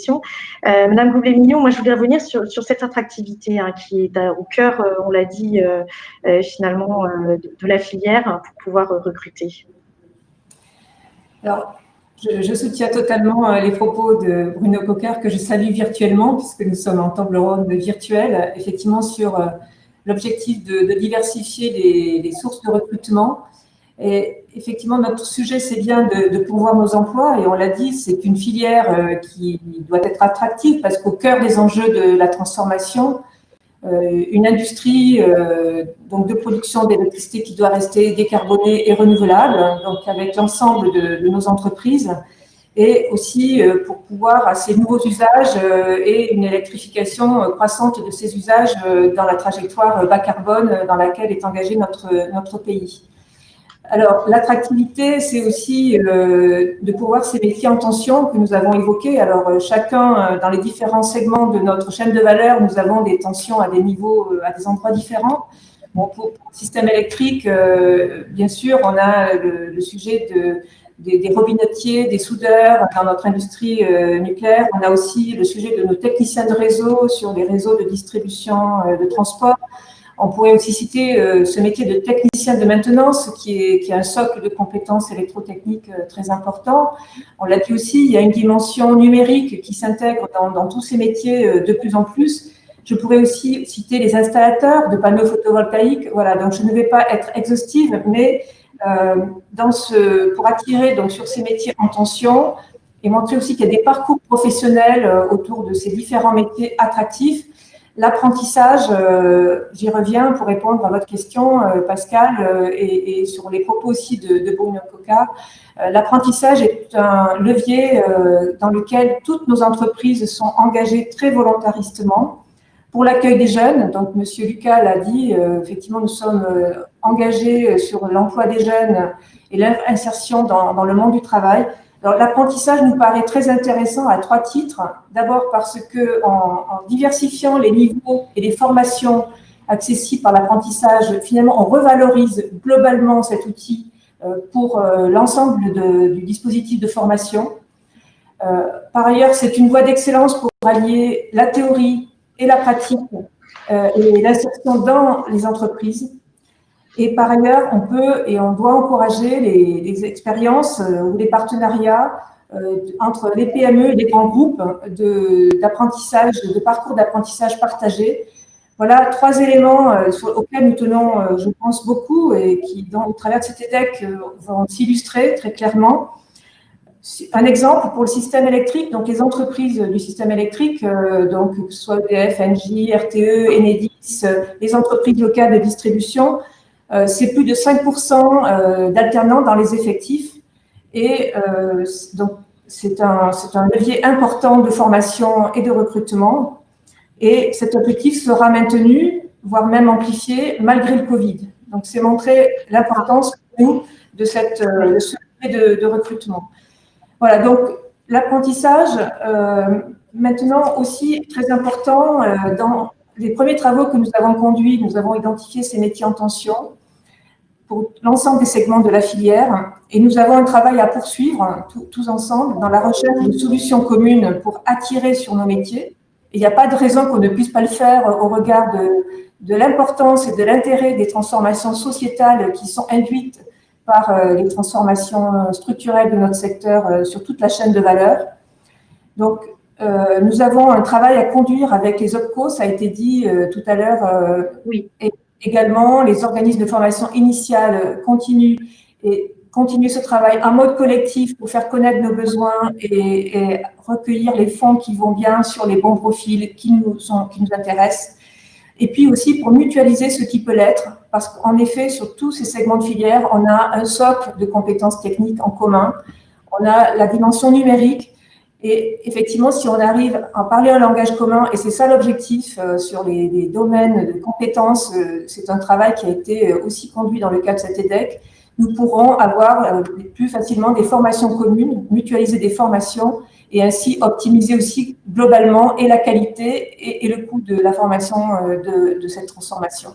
question. Madame Goulet-Millon, moi je voulais revenir sur cette attractivité qui est au cœur, on l'a dit, finalement, de la filière pour pouvoir recruter. Alors, je soutiens totalement les propos de Bruno Coquart, que je salue virtuellement, puisque nous sommes en table ronde virtuelle, effectivement sur l'objectif de diversifier les sources de recrutement. Et effectivement, notre sujet, c'est bien de pourvoir nos emplois. Et on l'a dit, c'est une filière qui doit être attractive parce qu'au cœur des enjeux de la transformation, une industrie donc de production d'électricité qui doit rester décarbonée et renouvelable, donc avec l'ensemble de nos entreprises, et aussi pour pouvoir à ces nouveaux usages et une électrification croissante de ces usages dans la trajectoire bas carbone dans laquelle est engagé notre pays. Alors, l'attractivité, c'est aussi de pourvoir ces métiers en tension que nous avons évoqués. Alors, chacun, dans les différents segments de notre chaîne de valeur, nous avons des tensions à des niveaux, à des endroits différents. Bon, pour le système électrique, bien sûr, on a le sujet des robinettiers, des soudeurs dans notre industrie nucléaire. On a aussi le sujet de nos techniciens de réseau sur les réseaux de distribution de transport. On pourrait aussi citer ce métier de technicien de maintenance qui est un socle de compétences électrotechniques très important. On l'a dit aussi, il y a une dimension numérique qui s'intègre dans tous ces métiers de plus en plus. Je pourrais aussi citer les installateurs de panneaux photovoltaïques. Voilà, donc je ne vais pas être exhaustive, mais pour attirer donc sur ces métiers en tension et montrer aussi qu'il y a des parcours professionnels autour de ces différents métiers attractifs. L'apprentissage, j'y reviens pour répondre à votre question, Pascal, et sur les propos aussi de Bruno Coquart. L'apprentissage est un levier dans lequel toutes nos entreprises sont engagées très volontaristement. Pour l'accueil des jeunes, donc Monsieur Lucas l'a dit, effectivement, nous sommes engagés sur l'emploi des jeunes et l'insertion dans le monde du travail. L'apprentissage nous paraît très intéressant à 3 titres. D'abord parce que en diversifiant les niveaux et les formations accessibles par l'apprentissage, finalement, on revalorise globalement cet outil pour l'ensemble du dispositif de formation. Par ailleurs, c'est une voie d'excellence pour allier la théorie et la pratique et l'insertion dans les entreprises. Et par ailleurs, on peut et on doit encourager les expériences ou les partenariats entre les PME et les grands groupes d'apprentissage, de parcours d'apprentissage partagés. Voilà 3 éléments auxquels nous tenons, je pense, beaucoup et qui, au travers de cet EDEC, vont s'illustrer très clairement. Un exemple pour le système électrique, donc les entreprises du système électrique, donc que ce soit EDF, Engie, RTE, Enedis, les entreprises locales de distribution, c'est plus de 5% d'alternants dans les effectifs et donc c'est un levier important de formation et de recrutement et cet objectif sera maintenu, voire même amplifié malgré le Covid. Donc c'est montrer l'importance pour nous de ce levier de recrutement. Voilà, donc l'apprentissage, maintenant aussi très important dans les premiers travaux que nous avons conduits, nous avons identifié ces métiers en tension pour l'ensemble des segments de la filière et nous avons un travail à poursuivre tous ensemble dans la recherche de solutions communes pour attirer sur nos métiers. Et il n'y a pas de raison qu'on ne puisse pas le faire au regard de l'importance et de l'intérêt des transformations sociétales qui sont induites par les transformations structurelles de notre secteur sur toute la chaîne de valeur. Donc, nous avons un travail à conduire avec les OPCO, ça a été dit tout à l'heure, oui. Et également les organismes de formation initiale continuent ce travail en mode collectif pour faire connaître nos besoins et recueillir les fonds qui vont bien sur les bons profils qui nous intéressent. Et puis aussi pour mutualiser ce qui peut l'être, parce qu'en effet, sur tous ces segments de filière, on a un socle de compétences techniques en commun, on a la dimension numérique. Et effectivement, si on arrive à parler un langage commun, et c'est ça l'objectif sur les domaines de compétences, c'est un travail qui a été aussi conduit dans le cadre de cet EDEC, nous pourrons avoir plus facilement des formations communes, mutualiser des formations et ainsi optimiser aussi globalement et la qualité et le coût de la formation de cette transformation.